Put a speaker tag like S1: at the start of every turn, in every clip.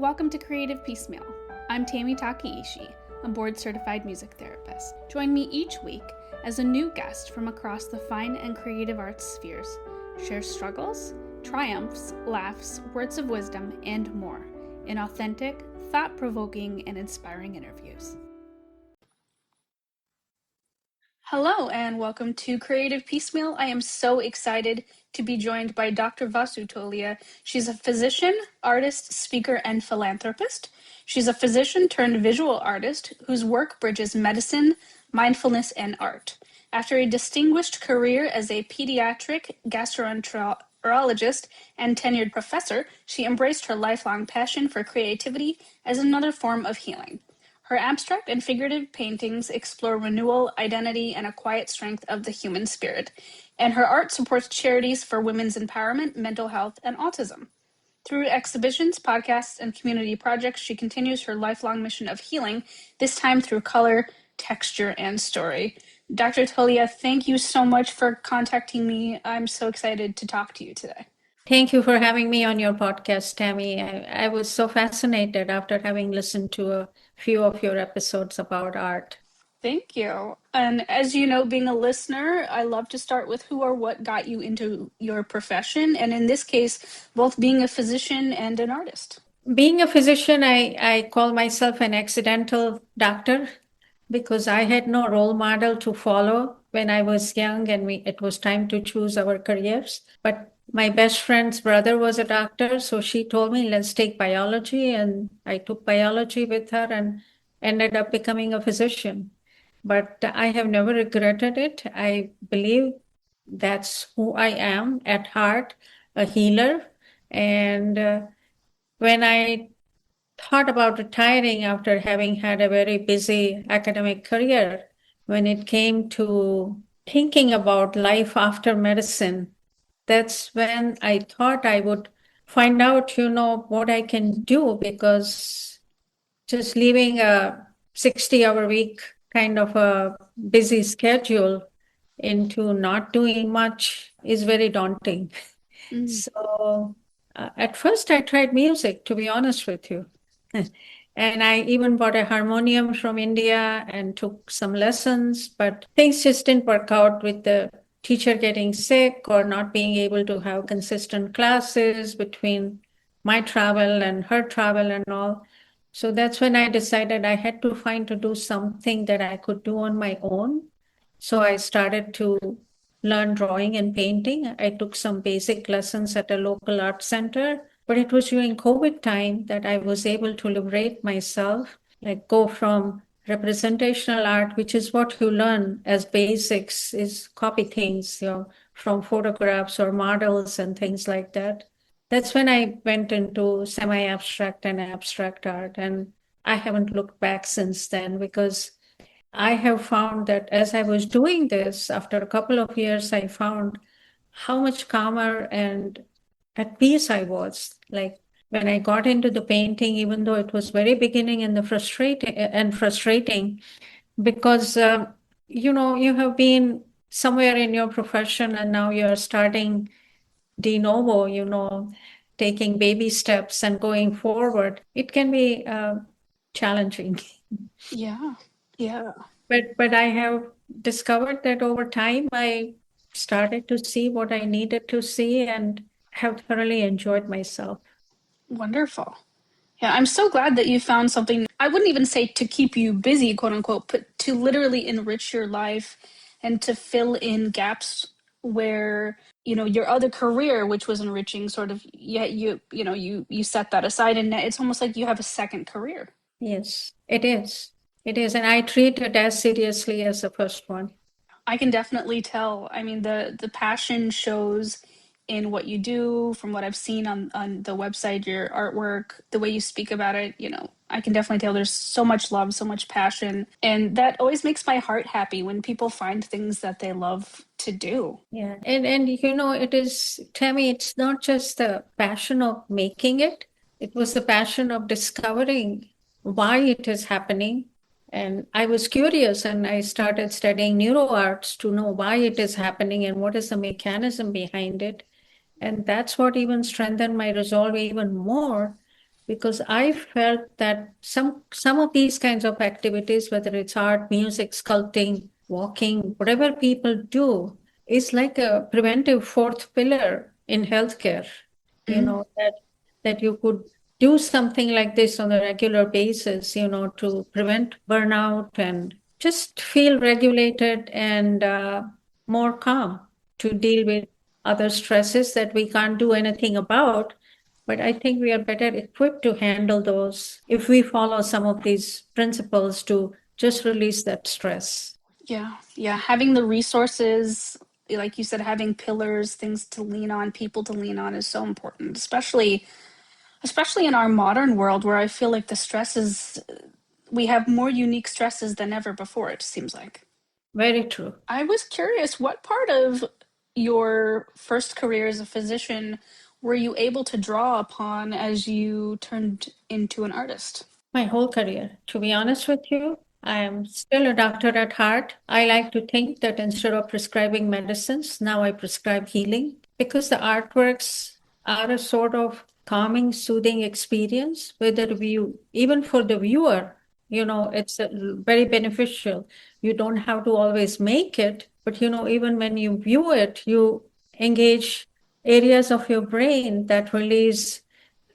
S1: Welcome to Creative Piecemeal. I'm Tammy Takeishi, a board-certified music therapist. Join me each week as a new guest from across the fine and creative arts spheres shares struggles, triumphs, laughs, words of wisdom, and more in authentic, thought-provoking, and inspiring interviews. Hello and welcome to Creative Piecemeal. I am so excited to be joined by Dr. Vasu Tolia. She's a physician, artist, speaker, and philanthropist. She's a physician turned visual artist whose work bridges medicine, mindfulness, and art. After a distinguished career as a pediatric gastroenterologist and tenured professor, she embraced her lifelong passion for creativity as another form of healing. Her abstract and figurative paintings explore renewal, identity, and a quiet strength of the human spirit, and her art supports charities for women's empowerment, mental health, and autism. Through exhibitions, podcasts, and community projects, she continues her lifelong mission of healing, this time through color, texture, and story. Dr. Tolia, thank you so much for contacting me. I'm so excited to talk to you today.
S2: Thank you for having me on your podcast, Tammy. I was so fascinated after having listened to a few of your episodes about art.
S1: Thank you. And as you know, being a listener, I love to start with who or what got you into your profession. And in this case, both being a physician and an artist.
S2: Being a physician, I call myself an accidental doctor because I had no role model to follow when I was young and it was time to choose our careers. But my best friend's brother was a doctor, so she told me, let's take biology. And I took biology with her and ended up becoming a physician. But I have never regretted it. I believe that's who I am at heart, a healer. And when I thought about retiring after having had a very busy academic career, when it came to thinking about life after medicine, that's when I thought I would find out, what I can do, because just leaving a 60-hour week kind of a busy schedule into not doing much is very daunting. So at first I tried music, to be honest with you. And I even bought a harmonium from India and took some lessons, but things just didn't work out with the teacher getting sick or not being able to have consistent classes between my travel and her travel and all. So that's when I decided I had to do something that I could do on my own. So I started to learn drawing and painting. I took some basic lessons at a local art center, but it was during COVID time that I was able to liberate myself, like go from representational art, which is what you learn as basics, is copy things, from photographs or models and things like that. That's when I went into semi-abstract and abstract art. And I haven't looked back since then, because I have found that as I was doing this, after a couple of years, I found how much calmer and at peace I was. Like when I got into the painting, even though it was very beginning and frustrating, because you have been somewhere in your profession and now you're starting de novo, taking baby steps and going forward. It can be challenging.
S1: Yeah.
S2: But I have discovered that over time I started to see what I needed to see and have thoroughly enjoyed myself.
S1: Wonderful. Yeah, I'm so glad that you found something, I wouldn't even say to keep you busy, quote unquote, but to literally enrich your life and to fill in gaps where, your other career, which was enriching, sort of, you set that aside, and it's almost like you have a second career.
S2: Yes, it is. It is. And I treat it as seriously as the first one.
S1: I can definitely tell. I mean, the passion shows in what you do, from what I've seen on the website, your artwork, the way you speak about it, I can definitely tell there's so much love, so much passion. And that always makes my heart happy when people find things that they love to do.
S2: Yeah. And it is, Tammy, it's not just the passion of making it. It was the passion of discovering why it is happening. And I was curious and I started studying neuroarts to know why it is happening and what is the mechanism behind it. And that's what even strengthened my resolve even more because I felt that some of these kinds of activities, whether it's art, music, sculpting, walking, whatever people do, is like a preventive fourth pillar in healthcare. You
S1: Mm,
S2: know, that you could do something like this on a regular basis, to prevent burnout and just feel regulated and more calm to deal with other stresses that we can't do anything about. But I think we are better equipped to handle those if we follow some of these principles to just release that stress.
S1: yeah, yeah. Having the resources, like you said, having pillars, things to lean on, people to lean on is so important, especially in our modern world where I feel like the stresses, we have more unique stresses than ever before, it seems like.
S2: Very true.
S1: I was curious, what part of your first career as a physician were you able to draw upon as you turned into an artist?
S2: My whole career. To be honest with you, I am still a doctor at heart. I like to think that instead of prescribing medicines, now I prescribe healing because the artworks are a sort of calming, soothing experience, whether view, even for the viewer, it's very beneficial. You don't have to always make it, but even when you view it, you engage areas of your brain that release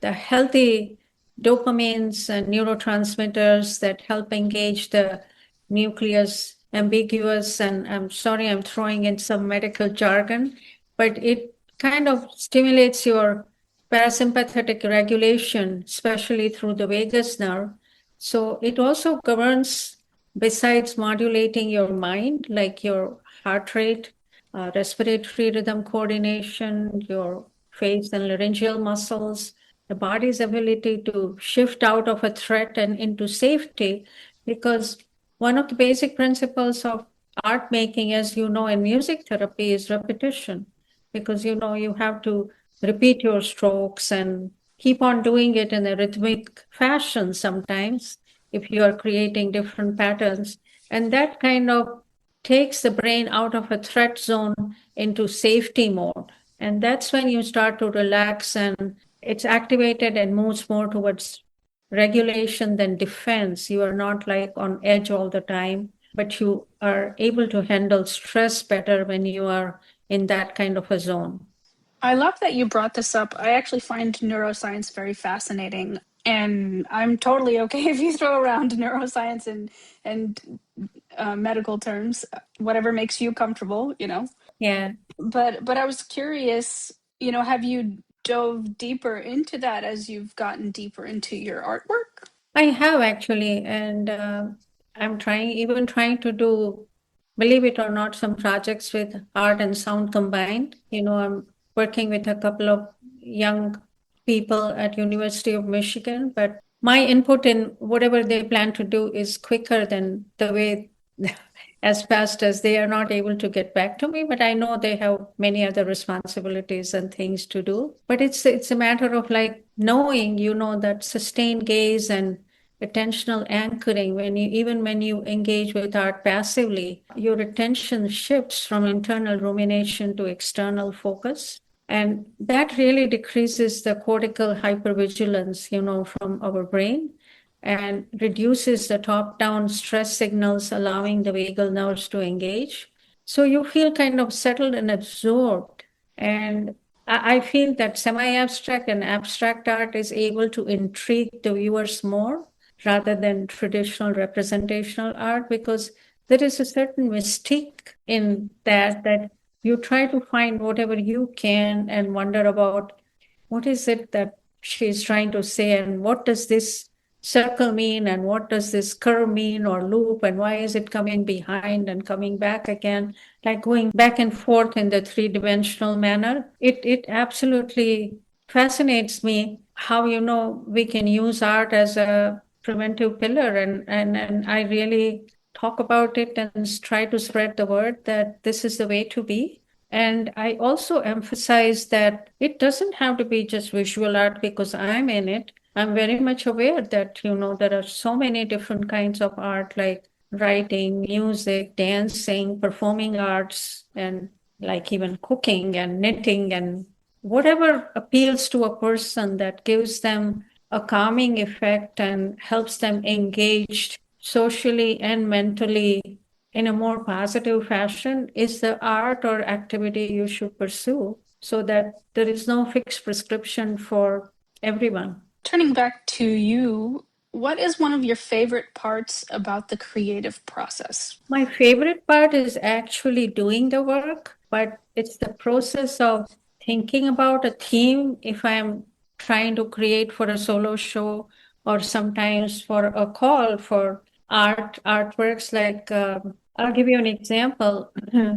S2: the healthy dopamines and neurotransmitters that help engage the nucleus ambiguous. And I'm sorry, I'm throwing in some medical jargon, but it kind of stimulates your parasympathetic regulation, especially through the vagus nerve. So it also governs, besides modulating your mind, like your heart rate, respiratory rhythm coordination, your face and laryngeal muscles, the body's ability to shift out of a threat and into safety. Because one of the basic principles of art making, as you know, in music therapy is repetition. Because you have to repeat your strokes and keep on doing it in a rhythmic fashion sometimes if you are creating different patterns. And that kind of takes the brain out of a threat zone into safety mode. And that's when you start to relax and it's activated and moves more towards regulation than defense. You are not like on edge all the time, but you are able to handle stress better when you are in that kind of a zone.
S1: I love that you brought this up. I actually find neuroscience very fascinating, and I'm totally okay if you throw around neuroscience and medical terms, whatever makes you comfortable, you know.
S2: Yeah.
S1: But I was curious, have you dove deeper into that as you've gotten deeper into your artwork?
S2: I have actually, and I'm even trying to do, believe it or not, some projects with art and sound combined. I'm working with a couple of young people at University of Michigan, but my input in whatever they plan to do is quicker than the way as fast as they are not able to get back to me. But I know they have many other responsibilities and things to do. But it's a matter of like knowing, that sustained gaze and attentional anchoring. When you engage with art passively, your attention shifts from internal rumination to external focus. And that really decreases the cortical hypervigilance, from our brain and reduces the top down stress signals, allowing the vagal nerves to engage. So you feel kind of settled and absorbed. And I feel that semi abstract and abstract art is able to intrigue the viewers more rather than traditional representational art because there is a certain mystique in that you try to find whatever you can and wonder about what is it that she's trying to say and what does this circle mean and what does this curve mean or loop and why is it coming behind and coming back again, like going back and forth in the three-dimensional manner. It absolutely fascinates me how we can use art as a preventive pillar, and I really talk about it and try to spread the word that this is the way to be. And I also emphasize that it doesn't have to be just visual art because I'm in it. I'm very much aware that, there are so many different kinds of art like writing, music, dancing, performing arts, and like even cooking and knitting and whatever appeals to a person that gives them a calming effect and helps them engaged socially and mentally in a more positive fashion is the art or activity you should pursue so that there is no fixed prescription for everyone.
S1: Turning back to you, what is one of your favorite parts about the creative process?
S2: My favorite part is actually doing the work, but it's the process of thinking about a theme if I'm trying to create for a solo show or sometimes for a call for artworks. Like, I'll give you an example.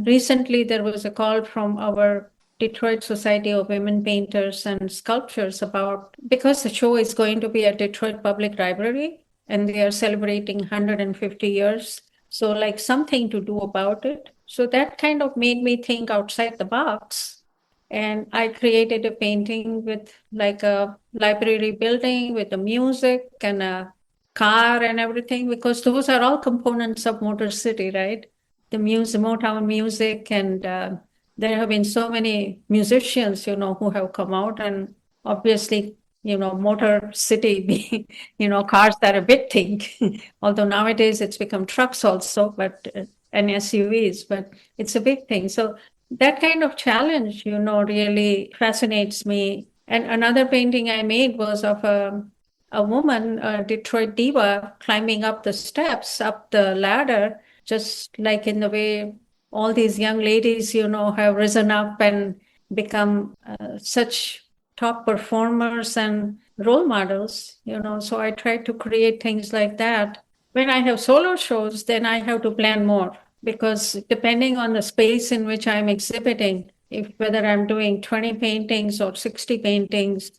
S2: Recently, there was a call from our Detroit Society of Women Painters and Sculptors about because the show is going to be at Detroit Public Library and they are celebrating 150 years. So, like something to do about it. So, that kind of made me think outside the box. And I created a painting with like a library building with the music and a car and everything, because those are all components of Motor City, right? The music, Motown music, and there have been so many musicians, who have come out, and obviously, Motor City being, cars that are a big thing. Although nowadays it's become trucks also, but and SUVs, but it's a big thing. So that kind of challenge, really fascinates me. And another painting I made was of a woman, a Detroit diva, climbing up the steps, up the ladder, just like in the way all these young ladies, have risen up and become such top performers and role models, So I try to create things like that. When I have solo shows, then I have to plan more because depending on the space in which I'm exhibiting, if whether I'm doing 20 paintings or 60 paintings,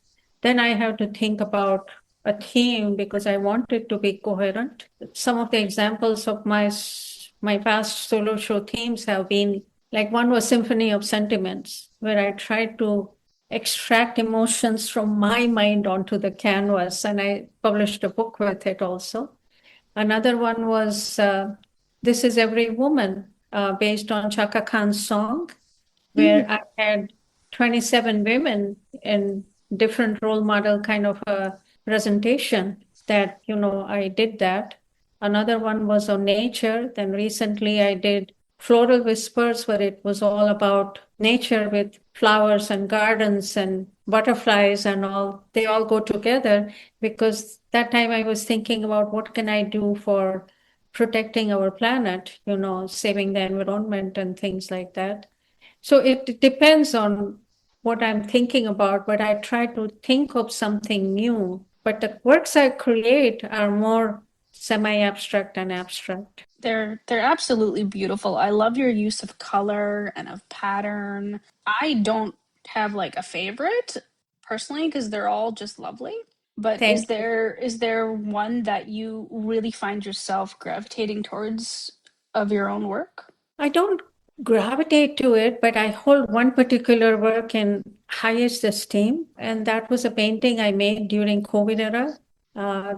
S2: then I have to think about a theme because I want it to be coherent. Some of the examples of my past solo show themes have been like one was Symphony of Sentiments, where I tried to extract emotions from my mind onto the canvas, and I published a book with it also. Another one was This Is Every Woman, based on Chaka Khan's song,
S1: Mm,
S2: where I had 27 women in different role model kind of a presentation that, I did that. Another one was on nature. Then recently I did Floral Whispers, where it was all about nature with flowers and gardens and butterflies and all. They all go together because that time I was thinking about what can I do for protecting our planet, saving the environment and things like that. So it depends on what I'm thinking about, but I try to think of something new. But the works I create are more semi-abstract and abstract.
S1: they're absolutely beautiful. I love your use of color and of pattern. I don't have like a favorite personally because they're all just lovely. But
S2: Thank you.
S1: is there one that you really find yourself gravitating towards of your own work?
S2: I don't gravitate to it, but I hold one particular work in highest esteem, and that was a painting I made during COVID era.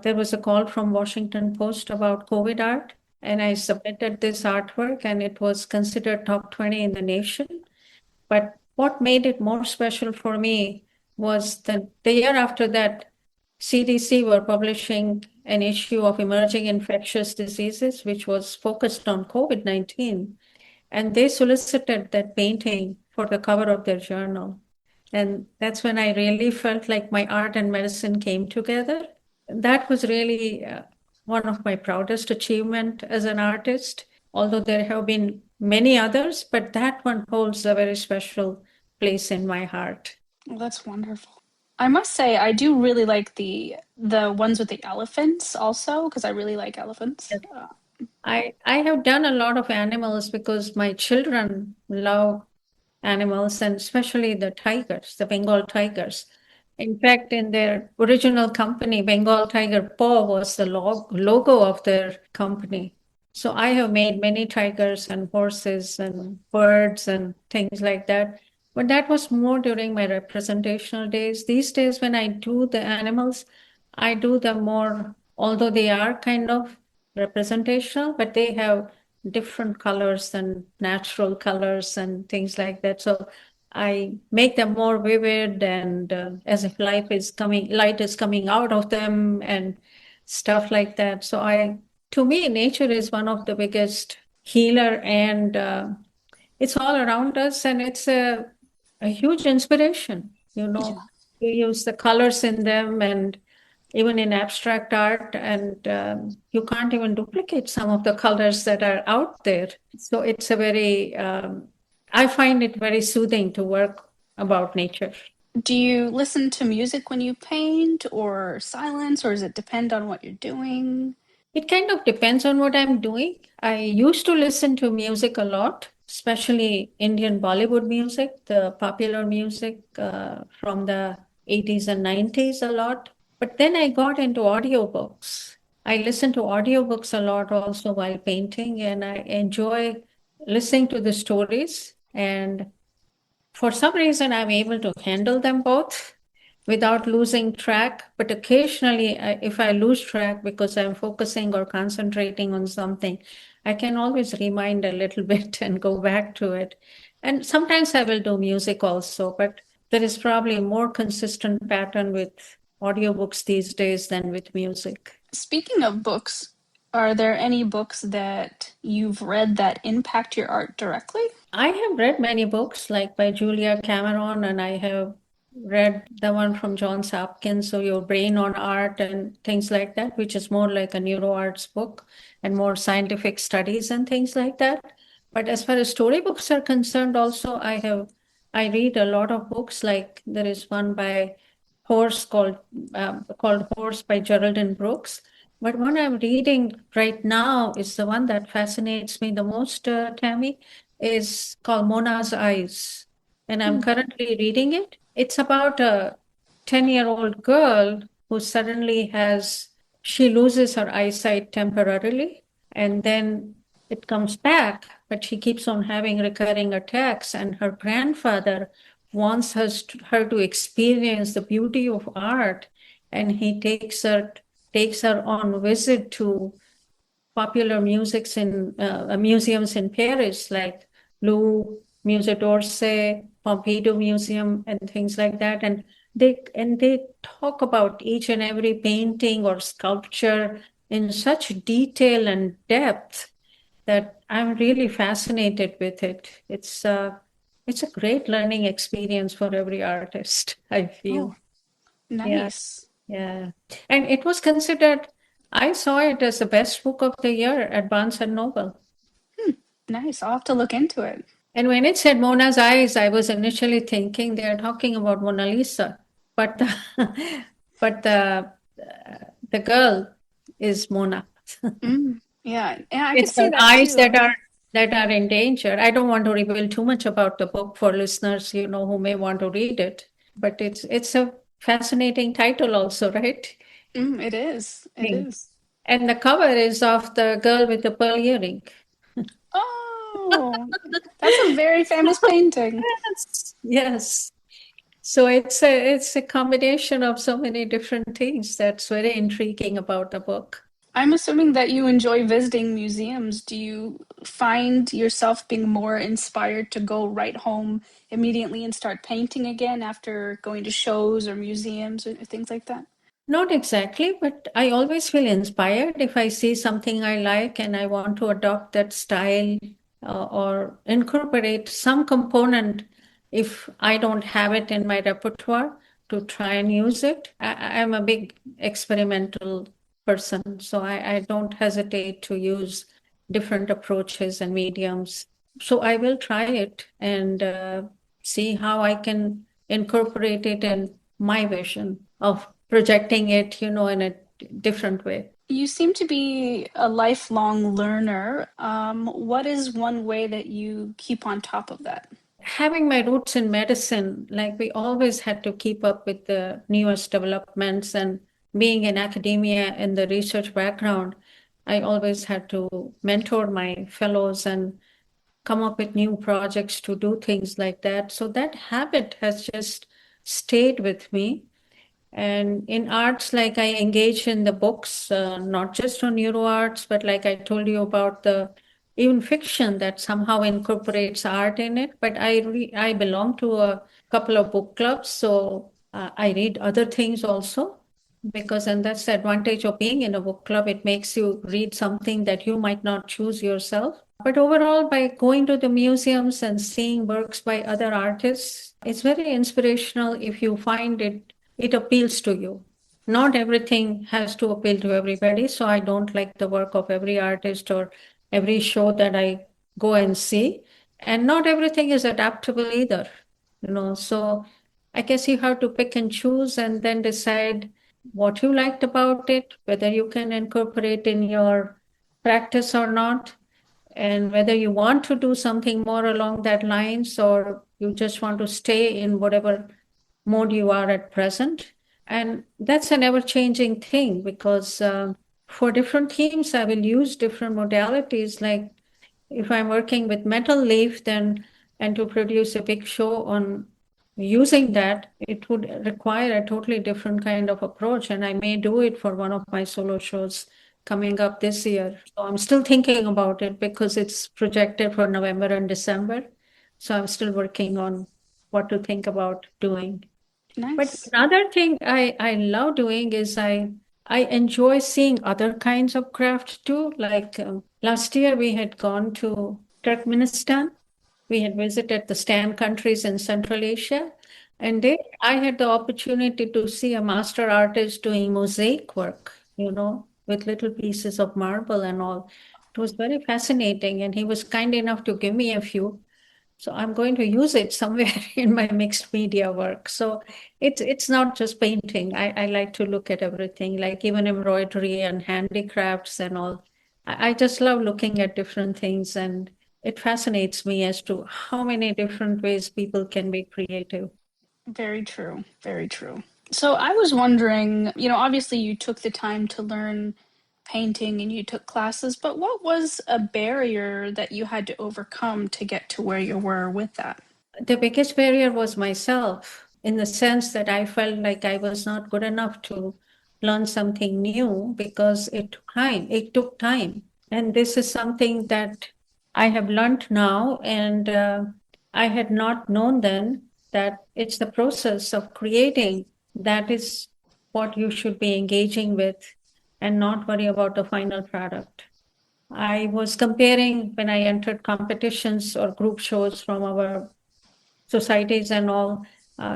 S2: There was a call from Washington Post about COVID art, and I submitted this artwork, and it was considered top 20 in the nation. But what made it more special for me was that the year after that, CDC were publishing an issue of emerging infectious diseases, which was focused on COVID-19. And they solicited that painting for the cover of their journal. And that's when I really felt like my art and medicine came together. That was really one of my proudest achievement as an artist, although there have been many others, but that one holds a very special place in my heart.
S1: Well, that's wonderful. I must say, I do really like the ones with the elephants also because I really like elephants.
S2: I have done a lot of animals because my children love animals and especially the tigers, the Bengal tigers. In fact, in their original company, Bengal Tiger Paw was the logo of their company. So I have made many tigers and horses and birds and things like that. But that was more during my representational days. These days, when I do the animals, I do them more, although they are kind of representational, but they have different colors and natural colors and things like that. So I make them more vivid and as if light is coming out of them and stuff like that. So to me, nature is one of the biggest healer and it's all around us and it's a huge inspiration.
S1: Yeah.
S2: You use the colors in them and even in abstract art, and you can't even duplicate some of the colors that are out there. So it's I find it very soothing to work about nature.
S1: Do you listen to music when you paint or silence, or does it depend on what you're doing?
S2: It kind of depends on what I'm doing. I used to listen to music a lot, especially Indian Bollywood music, the popular music from the 80s and 90s a lot. But then I got into audiobooks. I listen to audiobooks a lot also while painting, and I enjoy listening to the stories. And for some reason, I'm able to handle them both without losing track. But occasionally, if I lose track because I'm focusing or concentrating on something, I can always rewind a little bit and go back to it. And sometimes I will do music also, but there is probably a more consistent pattern with audiobooks these days than with music.
S1: Speaking of books, are there any books that you've read that impact your art directly?
S2: I have read many books like by Julia Cameron, and I have read the one from John Hopkins, so Your Brain on Art and things like that, which is more like a neuroarts book and more scientific studies and things like that. But as far as storybooks are concerned, also I read a lot of books. Like there is one by Horse called Horse by Geraldine Brooks. But one I'm reading right now is the one that fascinates me the most, Tammy, is called Mona's Eyes. And I'm
S1: Hmm.
S2: currently reading it. It's about a 10-year-old girl who she loses her eyesight temporarily, and then it comes back, but she keeps on having recurring attacks. And her grandfather wants her to experience the beauty of art, and he takes her on visit to popular museums in Paris, like Louvre, Musée d'Orsay, Pompidou Museum, and things like that. And they talk about each and every painting or sculpture in such detail and depth that I'm really fascinated with it. It's a great learning experience for every artist, I
S1: Oh,
S2: feel. Yeah,
S1: nice.
S2: yeah. And it was considered, I saw it as the best book of the year at Barnes and Noble.
S1: Hmm, nice. I'll have to look into it.
S2: And when it said Mona's eyes, I was initially thinking they're talking about Mona Lisa, but but the girl is Mona.
S1: Yeah, yeah, I could
S2: It's
S1: see
S2: her
S1: that
S2: eyes
S1: too.
S2: that are in danger. I don't want to reveal too much about the book for listeners, who may want to read it. But it's a fascinating title also, right?
S1: It is. It
S2: Thing.
S1: is.
S2: And the cover is of the girl with the pearl earring.
S1: Oh, that's a very famous painting.
S2: Yes, yes. So it's a combination of so many different things that's very intriguing about the book.
S1: I'm assuming that you enjoy visiting museums. Do you find yourself being more inspired to go right home immediately and start painting again after going to shows or museums or things like that?
S2: Not exactly, but I always feel inspired if I see something I like and I want to adopt that style or incorporate some component if I don't have it in my repertoire to try and use it. I'm a big experimental person, so I don't hesitate to use different approaches and mediums. So I will try it and see how I can incorporate it in my vision of projecting it, in a different way.
S1: You seem to be a lifelong learner. What is one way that you keep on top of that?
S2: Having my roots in medicine, like we always had to keep up with the newest developments, and being in academia in the research background, I always had to mentor my fellows and come up with new projects to do things like that. So that habit has just stayed with me. And in arts, like I engage in the books, not just on neuro arts, but like I told you about the even fiction that somehow incorporates art in it. But I belong to a couple of book clubs, so I read other things also because, and that's the advantage of being in a book club. It makes you read something that you might not choose yourself. But overall, by going to the museums and seeing works by other artists, it's very inspirational if you find it appeals to you. Not everything has to appeal to everybody, so I don't like the work of every artist or every show that I go and see. And not everything is adaptable either, So I guess you have to pick and choose and then decide what you liked about it, whether you can incorporate in your practice or not, and whether you want to do something more along that lines or you just want to stay in whatever mode you are at present. And that's an ever changing thing because for different themes, I will use different modalities. Like if I'm working with metal leaf, then and to produce a big show on using that, it would require a totally different kind of approach. And I may do it for one of my solo shows coming up this year. So I'm still thinking about it because it's projected for November and December. So I'm still working on what to think about doing. But
S1: Nice.
S2: another thing I love doing is I enjoy seeing other kinds of craft too. Like last year we had gone to Turkmenistan. We had visited the Stan countries in Central Asia. And there I had the opportunity to see a master artist doing mosaic work, with little pieces of marble and all. It was very fascinating. And he was kind enough to give me a few. So I'm going to use it somewhere in my mixed media work. So it's not just painting. I like to look at everything, like even embroidery and handicrafts and all. I just love looking at different things, and it fascinates me as to how many different ways people can be creative.
S1: Very true. Very true. So I was wondering, obviously you took the time to learn painting and you took classes, but what was a barrier that you had to overcome to get to where you were with that?
S2: The biggest barrier was myself in the sense that I felt like I was not good enough to learn something new because it took time. It took time. And this is something that I have learned now. And I had not known then that it's the process of creating that is what you should be engaging with and not worry about the final product. I was comparing when I entered competitions or group shows from our societies and all,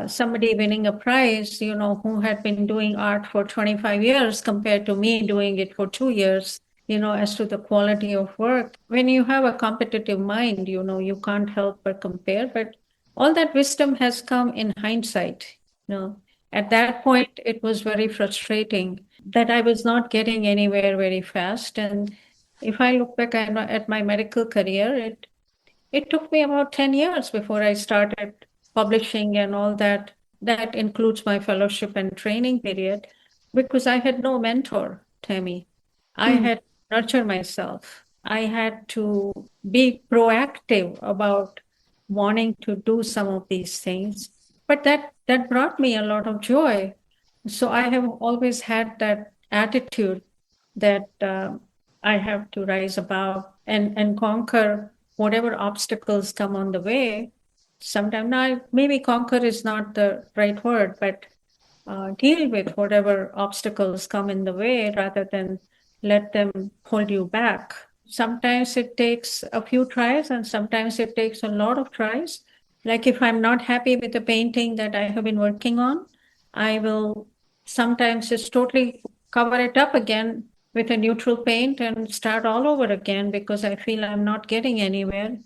S2: somebody winning a prize, who had been doing art for 25 years compared to me doing it for 2 years, as to the quality of work. When you have a competitive mind, you can't help but compare. But all that wisdom has come in hindsight. At that point, it was very frustrating that I was not getting anywhere very fast. And if I look back at my medical career, it took me about 10 years before I started publishing and all that. That includes my fellowship and training period because I had no mentor, Tammy. I
S1: Hmm.
S2: had to nurture myself. I had to be proactive about wanting to do some of these things. But that brought me a lot of joy. So I have always had that attitude that I have to rise above and conquer whatever obstacles come on the way. Sometimes now maybe conquer is not the right word, but deal with whatever obstacles come in the way rather than let them hold you back. Sometimes it takes a few tries and sometimes it takes a lot of tries. Like if I'm not happy with the painting that I have been working on, I will sometimes just totally cover it up again with a neutral paint and start all over again because I feel I'm not getting anywhere.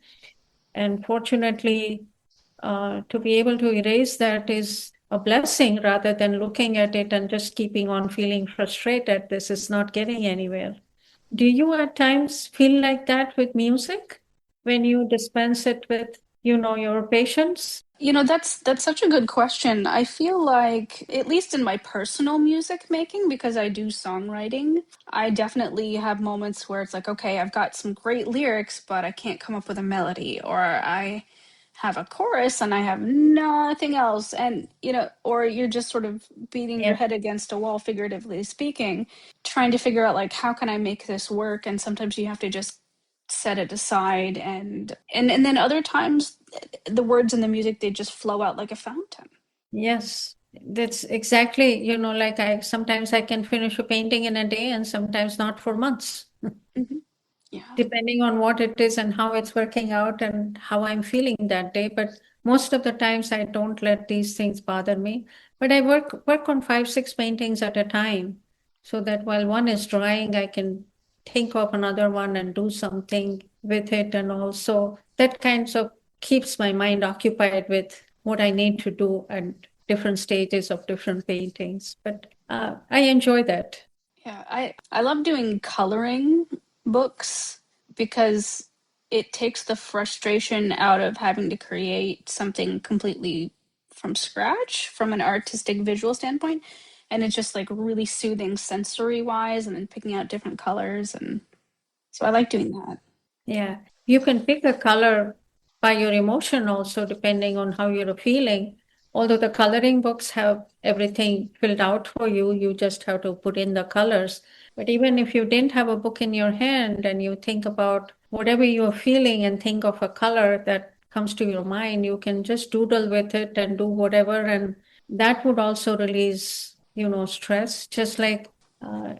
S2: And fortunately, to be able to erase that is a blessing rather than looking at it and just keeping on feeling frustrated. This is not getting anywhere. Do you at times feel like that with music when you dispense it with, your patients?
S1: That's such a good question. I feel like, at least in my personal music making, because I do songwriting, I definitely have moments where it's like, okay, I've got some great lyrics, but I can't come up with a melody, or I have a chorus and I have nothing else. And, or you're just sort of beating your
S2: Yeah.
S1: head against a wall, figuratively speaking, trying to figure out, like, how can I make this work? And sometimes you have to just set it aside, and then other times the words and the music, they just flow out like a fountain.
S2: Yes, that's exactly, like I sometimes I can finish a painting in a day and sometimes not for months,
S1: Hmm. Yeah.
S2: depending on what it is and how it's working out and how I'm feeling that day. But most of the times I don't let these things bother me. But I work on 5, 6 paintings at a time, so that while one is drying, I can think of another one and do something with it. And also that kind of keeps my mind occupied with what I need to do at different stages of different paintings. But I enjoy that.
S1: Yeah, I love doing coloring books because it takes the frustration out of having to create something completely from scratch from an artistic visual standpoint. And it's just like really soothing sensory wise, and then picking out different colors. And so I like doing that.
S2: Yeah, you can pick a color by your emotion also, depending on how you're feeling. Although the coloring books have everything filled out for you, you just have to put in the colors. But even if you didn't have a book in your hand and you think about whatever you're feeling and think of a color that comes to your mind, you can just doodle with it and do whatever. And that would also release, stress, just like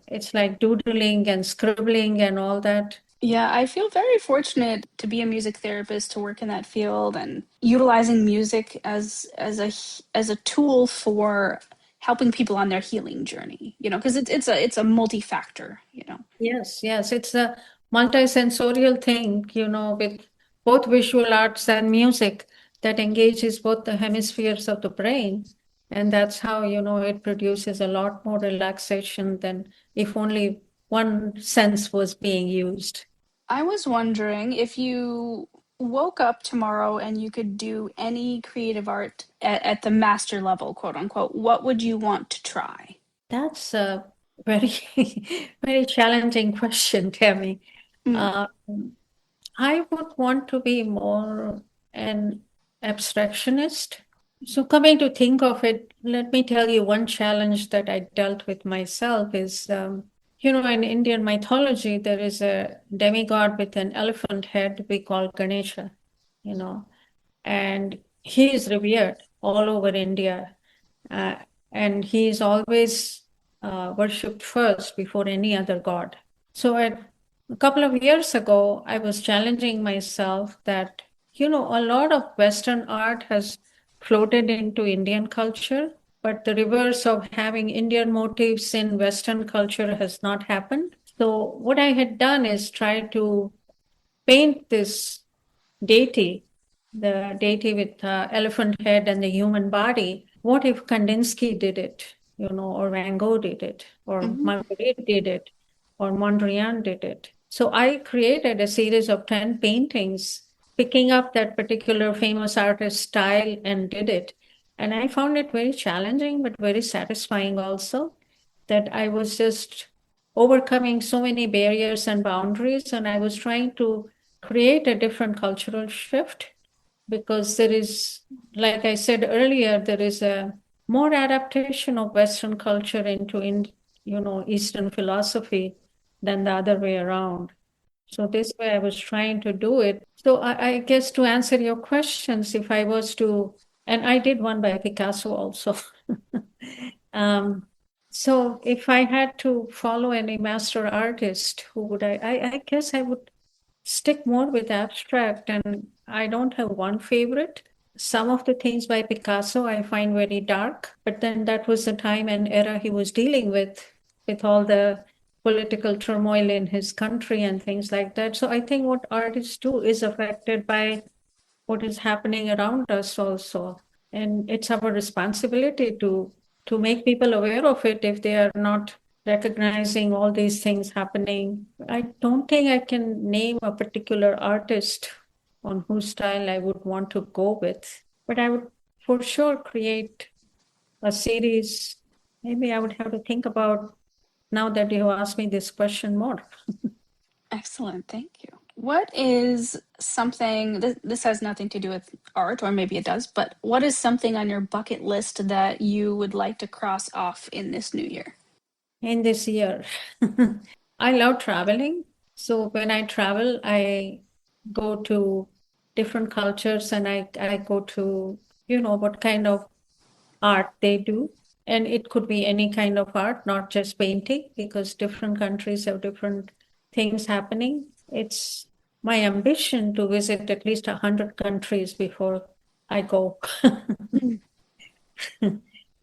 S2: it's like doodling and scribbling and all that.
S1: Yeah, I feel very fortunate to be a music therapist, to work in that field and utilizing music as a tool for helping people on their healing journey, because it's a multi-factor.
S2: Yes, yes, it's a multisensorial thing, with both visual arts and music that engages both the hemispheres of the brain. And that's how, it produces a lot more relaxation than if only one sense was being used.
S1: I was wondering, if you woke up tomorrow and you could do any creative art at the master level, quote unquote, what would you want to try?
S2: That's a very, very challenging question, Tammy.
S1: Mm.
S2: Uh, I would want to be more an abstractionist. So, coming to think of it, let me tell you one challenge that I dealt with myself is, in Indian mythology, there is a demigod with an elephant head we call Ganesha, you know, and he is revered all over India. Uh, and he is always worshipped first before any other god. So, a couple of years ago, I was challenging myself that, a lot of Western art has floated into Indian culture, but the reverse of having Indian motifs in Western culture has not happened. So, what I had done is try to paint this deity, the deity with elephant head and the human body. What if Kandinsky did it, or Van Gogh did it, or
S1: Hmm.
S2: Marguerite did it, or Mondrian did it? So I created a series of 10 paintings, picking up that particular famous artist style and did it. And I found it very challenging, but very satisfying also, that I was just overcoming so many barriers and boundaries. And I was trying to create a different cultural shift because there is, like I said earlier, there is a more adaptation of Western culture into Eastern philosophy than the other way around. So this way I was trying to do it. So I guess to answer your questions, if I was to, and I did one by Picasso also. um, so if I had to follow any master artist, who would I guess I would stick more with abstract, and I don't have one favorite. Some of the things by Picasso I find very dark, but then that was the time and era he was dealing with all the political turmoil in his country and things like that. So I think what artists do is affected by what is happening around us also. And it's our responsibility to make people aware of it if they are not recognizing all these things happening. I don't think I can name a particular artist on whose style I would want to go with, but I would for sure create a series. Maybe I would have to think about now that you asked me this question more.
S1: Excellent, thank you. What is something, this has nothing to do with art, or maybe it does, but what is something on your bucket list that you would like to cross off in this new year?
S2: In this year. I love traveling. So when I travel, I go to different cultures and I go to, what kind of art they do. And it could be any kind of art, not just painting, because different countries have different things happening. It's my ambition to visit at least 100 countries before I go.
S1: Mm.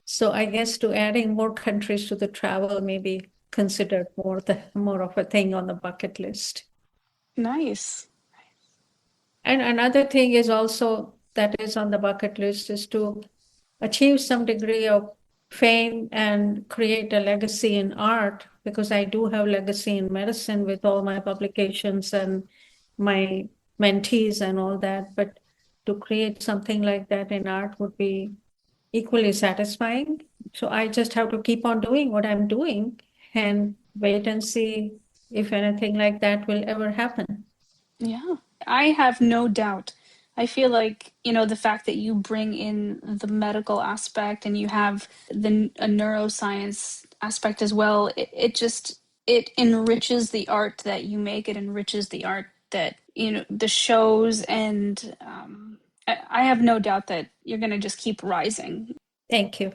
S2: So I guess to adding more countries to the travel may be considered more of a thing on the bucket list.
S1: Nice.
S2: And another thing is also that is on the bucket list is to achieve some degree of fame and create a legacy in art, because I do have legacy in medicine with all my publications and my mentees and all that. But to create something like that in art would be equally satisfying. So I just have to keep on doing what I'm doing and wait and see if anything like that will ever happen.
S1: Yeah. I have no doubt. I feel like, the fact that you bring in the medical aspect and you have a neuroscience aspect as well, it just it enriches the art that you make. It enriches the art that, the shows, and I have no doubt that you're going to just keep rising.
S2: Thank you.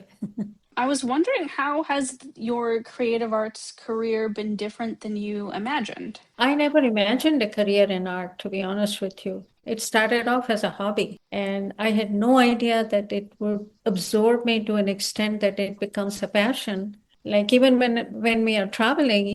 S1: I was wondering, how has your creative arts career been different than you imagined?
S2: I never imagined a career in art, to be honest with you. It started off as a hobby, and I had no idea that it would absorb me to an extent that it becomes a passion. Like even when we are traveling,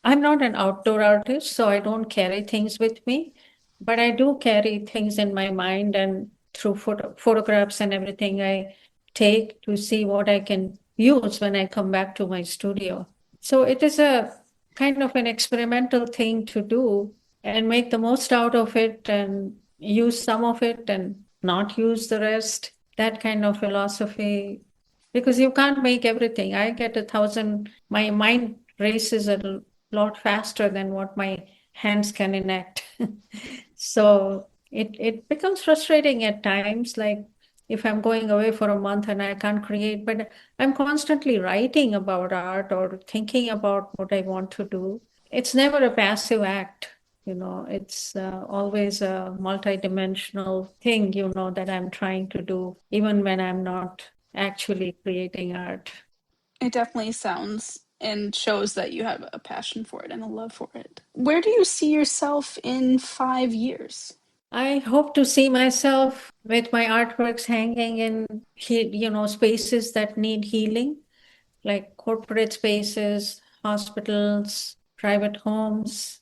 S2: I'm not an outdoor artist, so I don't carry things with me, but I do carry things in my mind and through photographs and everything I take to see what I can use when I come back to my studio. So it is a kind of an experimental thing to do and make the most out of it and use some of it and not use the rest. That kind of philosophy, because you can't make everything. I get 1,000, my mind races a lot faster than what my hands can enact. So it becomes frustrating at times, like if I'm going away for a month and I can't create, but I'm constantly writing about art or thinking about what I want to do. It's never a passive act, it's always a multidimensional thing, that I'm trying to do, even when I'm not actually creating art.
S1: It definitely sounds and shows that you have a passion for it and a love for it. Where do you see yourself in 5 years?
S2: I hope to see myself with my artworks hanging in, spaces that need healing, like corporate spaces, hospitals, private homes.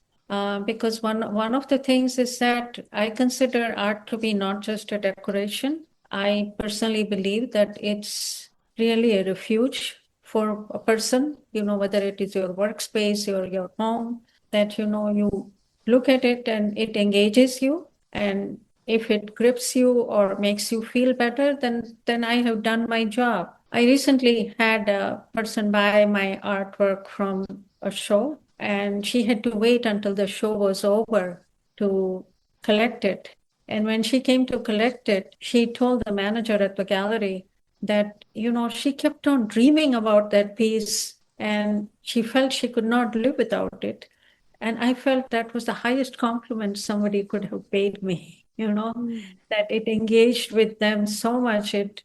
S2: Because one of the things is that I consider art to be not just a decoration. I personally believe that it's really a refuge for a person, whether it is your workspace or your home, that, you look at it and it engages you. And if it grips you or makes you feel better, then I have done my job. I recently had a person buy my artwork from a show, and she had to wait until the show was over to collect it. And when she came to collect it, she told the manager at the gallery that, she kept on dreaming about that piece and she felt she could not live without it. And I felt that was the highest compliment somebody could have paid me,
S1: Mm.
S2: that it engaged with them so much. It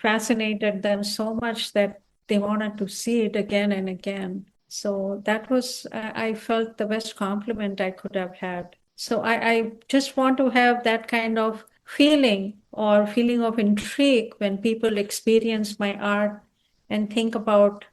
S2: fascinated them so much that they wanted to see it again and again. So that was, I felt the best compliment I could have had. So I just want to have that kind of feeling or feeling of intrigue when people experience my art and think about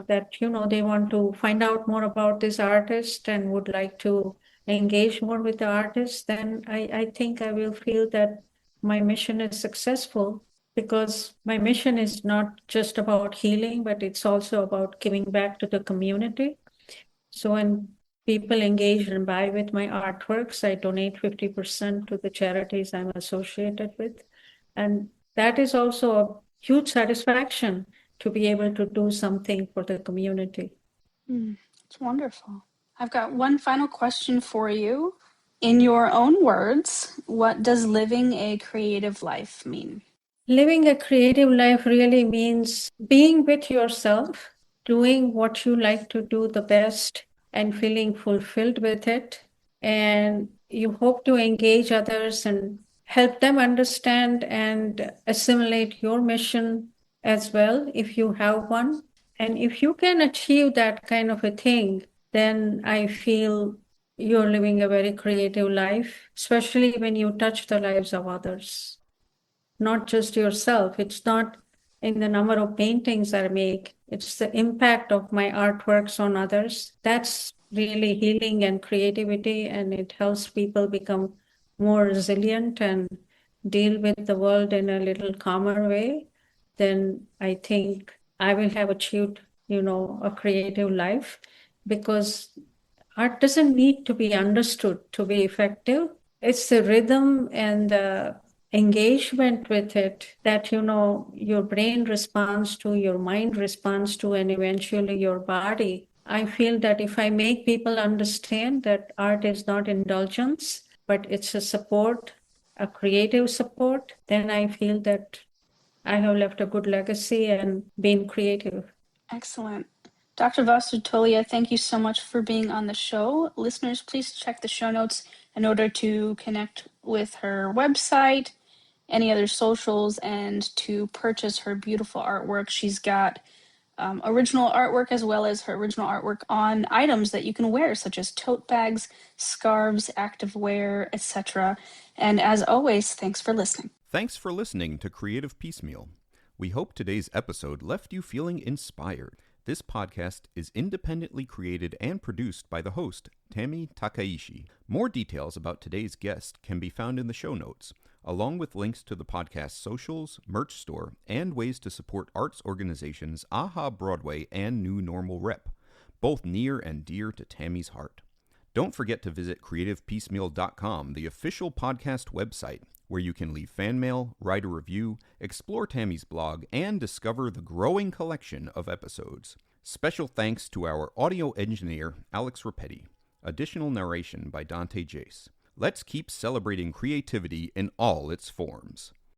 S2: that, they want to find out more about this artist and would like to engage more with the artist, then I think I will feel that my mission is successful, because my mission is not just about healing, but it's also about giving back to the community. So when people engage and buy with my artworks, I donate 50% to the charities I'm associated with. And that is also a huge satisfaction to be able to do something for the community.
S1: Mm. It's wonderful. I've got one final question for you. In your own words, what does living a creative life mean?
S2: Living a creative life really means being with yourself, doing what you like to do the best, and feeling fulfilled with it. And you hope to engage others and help them understand and assimilate your mission as well, if you have one. And if you can achieve that kind of a thing, then I feel you're living a very creative life, especially when you touch the lives of others, not just yourself. It's not in the number of paintings I make, it's the impact of my artworks on others. That's really healing and creativity, and it helps people become more resilient and deal with the world in a little calmer way. Then I think I will have achieved, a creative life, because art doesn't need to be understood to be effective. It's the rhythm and the engagement with it that, your brain responds to, your mind responds to, and eventually your body. I feel that if I make people understand that art is not indulgence, but it's a support, a creative support, then I feel that I have left a good legacy and been creative.
S1: Excellent. Dr. Vasu Tolia, thank you so much for being on the show. Listeners, please check the show notes in order to connect with her website, any other socials, and to purchase her beautiful artwork. She's got original artwork as well as her original artwork on items that you can wear, such as tote bags, scarves, activewear, etc. And as always, thanks for listening.
S3: Thanks for listening to Creative Piecemeal. We hope today's episode left you feeling inspired. This podcast is independently created and produced by the host, Tami Takaishi. More details about today's guest can be found in the show notes, along with links to the podcast's socials, merch store, and ways to support arts organizations AHA Broadway and New Normal Rep, both near and dear to Tammy's heart. Don't forget to visit creativepiecemeal.com, the official podcast website, where you can leave fan mail, write a review, explore Tammy's blog, and discover the growing collection of episodes. Special thanks to our audio engineer, Alex Rapetti. Additional narration by Dante Jace. Let's keep celebrating creativity in all its forms.